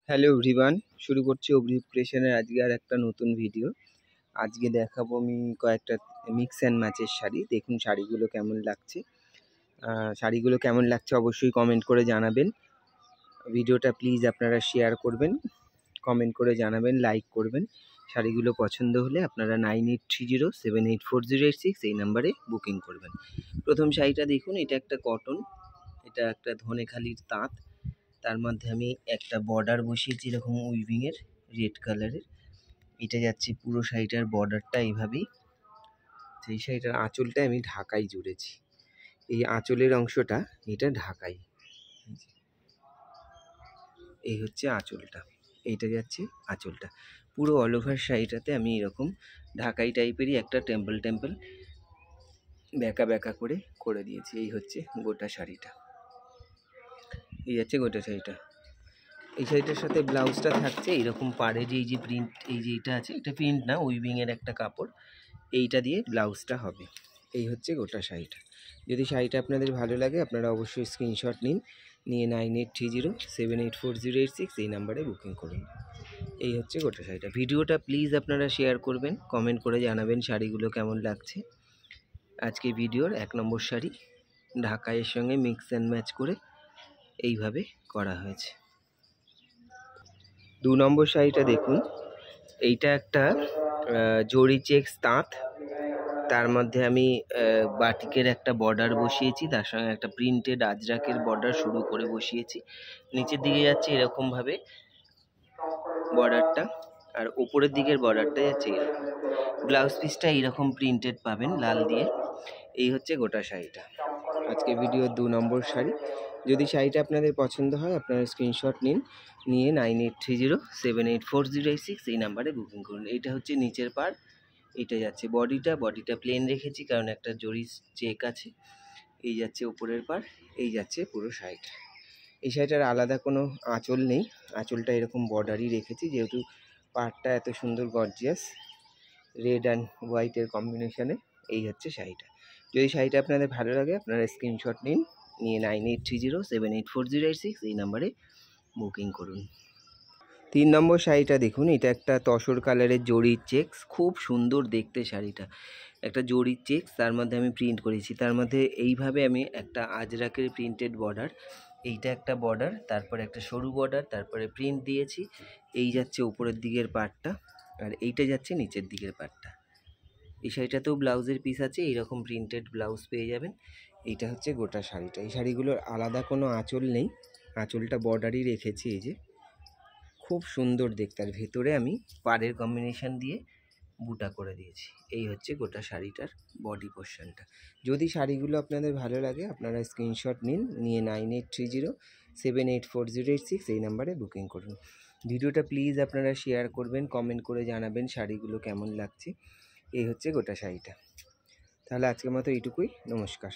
Hello everyone, শুরু করছি অভিরূপ ক্রিয়েশনের আজকে আর একটা নতুন ভিডিও। আজকে দেখাবো আমি কয়েকটা মিক্স অ্যান্ড ম্যাচের শাড়ি। দেখুন শাড়িগুলো কেমন লাগছে অবশ্যই কমেন্ট করে জানাবেন। ভিডিওটা প্লিজ আপনারা শেয়ার করবেন, কমেন্ট করে জানাবেন, লাইক করবেন। শাড়িগুলো পছন্দ হলে আপনারা 9830784086 এই নাম্বারে বুকিং করবেন। প্রথম শাড়িটা দেখুন, এটা একটা কটন, এটা একটা ধনেখালির তাঁত। তার মধ্যে আমি একটা বর্ডার বসিয়েছি এরকম উইভিংয়ের রেড কালারের। এটা যাচ্ছে পুরো শাড়িটার বর্ডারটা এইভাবেই। সেই শাড়িটার আঁচলটা আমি ঢাকাই জুড়েছি, এই আঁচলের অংশটা এটা ঢাকাই। এই হচ্ছে আঁচলটা, এইটা যাচ্ছে আঁচলটা। পুরো অল ওভার শাড়িটাতে আমি এরকম ঢাকাই টাইপেরই একটা টেম্পল ব্যাকা ব্যাকা করে দিয়েছি। এই হচ্ছে গোটা শাড়িটা, এই যাচ্ছে গোটা শাড়িটা। এই শাড়িটার সাথে ব্লাউজটা থাকছে এইরকম পাড়ের এই যে প্রিন্ট, এই যে এটা আছে, এটা প্রিন্ট না, উইভিংয়ের একটা কাপড়, এইটা দিয়ে ব্লাউজটা হবে। এই হচ্ছে গোটা শাড়িটা। যদি শাড়িটা আপনাদের ভালো লাগে আপনারা অবশ্যই স্ক্রিনশট নিয়ে 9830784086 এই নাম্বারে বুকিং করুন। এই হচ্ছে গোটা শাড়িটা। ভিডিওটা প্লিজ আপনারা শেয়ার করবেন, কমেন্ট করে জানাবেন শাড়িগুলো কেমন লাগছে। আজকে ভিডিওর 1 নম্বর শাড়ি ঢাকাইয়ের সঙ্গে মিক্স অ্যান্ড ম্যাচ করে এইভাবে করা হয়েছে। 2 নম্বর শাড়িটা দেখুন, এইটা একটা জরি চেক্স তাঁত, তার মধ্যে আমি বাটিকের একটা বর্ডার বসিয়েছি, তার সঙ্গে একটা প্রিন্টেড আজরাকের বর্ডার শুরু করে বসিয়েছি। নিচের দিকে যাচ্ছে এরকমভাবে বর্ডারটা, আর উপরের দিকের বর্ডারটা যাচ্ছে এরকম। ব্লাউজ পিসটা এইরকম প্রিন্টেড পাবেন লাল দিয়ে। এই হচ্ছে গোটা শাড়িটা। আজকে ভিডিওর 2 নম্বর শাড়ি। যদি শাড়িটা আপনাদের পছন্দ হয় আপনারা স্ক্রিনশট নিয়ে 9830784086 এই নাম্বারে বুকিং করুন। এইটা হচ্ছে নিচের পাড়, এটা যাচ্ছে বডিটা প্লেন রেখেছি কারণ একটা জরি চেক আছে। এই যাচ্ছে উপরের পাড়, এই যাচ্ছে পুরো শাড়িটা। এই শাড়িটার আলাদা কোনো আঁচল নেই, আঁচলটা এরকম বর্ডারই রেখেছি যেহেতু পাড়টা এত সুন্দর গর্জিয়াস রেড অ্যান্ড হোয়াইটের কম্বিনেশনে। এই হচ্ছে শাড়িটা। যদি শাড়িটা আপনাদের ভালো লাগে আপনারা স্ক্রিনশট নিয়ে 9830784086 এই নাম্বারে বুকিং করুন। 3 নম্বর শাড়িটা দেখুন, এটা একটা তসর কালারের জরির চেক্স, খুব সুন্দর দেখতে শাড়িটা। একটা জরির চেক্স, তার মধ্যে আমি প্রিন্ট করেছি, তার মধ্যে এইভাবে আমি একটা আজরাকের প্রিন্টেড বর্ডার, এইটা একটা বর্ডার, তারপরে একটা সরু বর্ডার, তারপরে প্রিন্ট দিয়েছি। এই যাচ্ছে উপরের দিকের পার্টটা, আর এইটা যাচ্ছে নিচের দিকের পার্টটা। এই শাড়িটাতেও ব্লাউজের পিস আছে, এইরকম প্রিন্টেড ব্লাউজ পেয়ে যাবেন। এইটা হচ্ছে গোটা শাড়িটা। এই শাড়িগুলোর আলাদা কোনো আঁচল নেই, আঁচলটা বর্ডারই রেখেছি। এই যে খুব সুন্দর দেখতে, আর ভেতরে আমি পাড়ের কম্বিনেশন দিয়ে বুটা করে দিয়েছি। এই হচ্ছে গোটা শাড়িটার বডি পোর্শনটা। যদি শাড়িগুলো আপনাদের ভালো লাগে আপনারা স্ক্রিনশট নিয়ে 9830784086 এই নাম্বারে বুকিং করুন। ভিডিওটা প্লিজ আপনারা শেয়ার করবেন, কমেন্ট করে জানাবেন শাড়িগুলো কেমন লাগছে। এই হচ্ছে গোটা শাড়িটা। তাহলে আজকের মতো এইটুকুই, নমস্কার।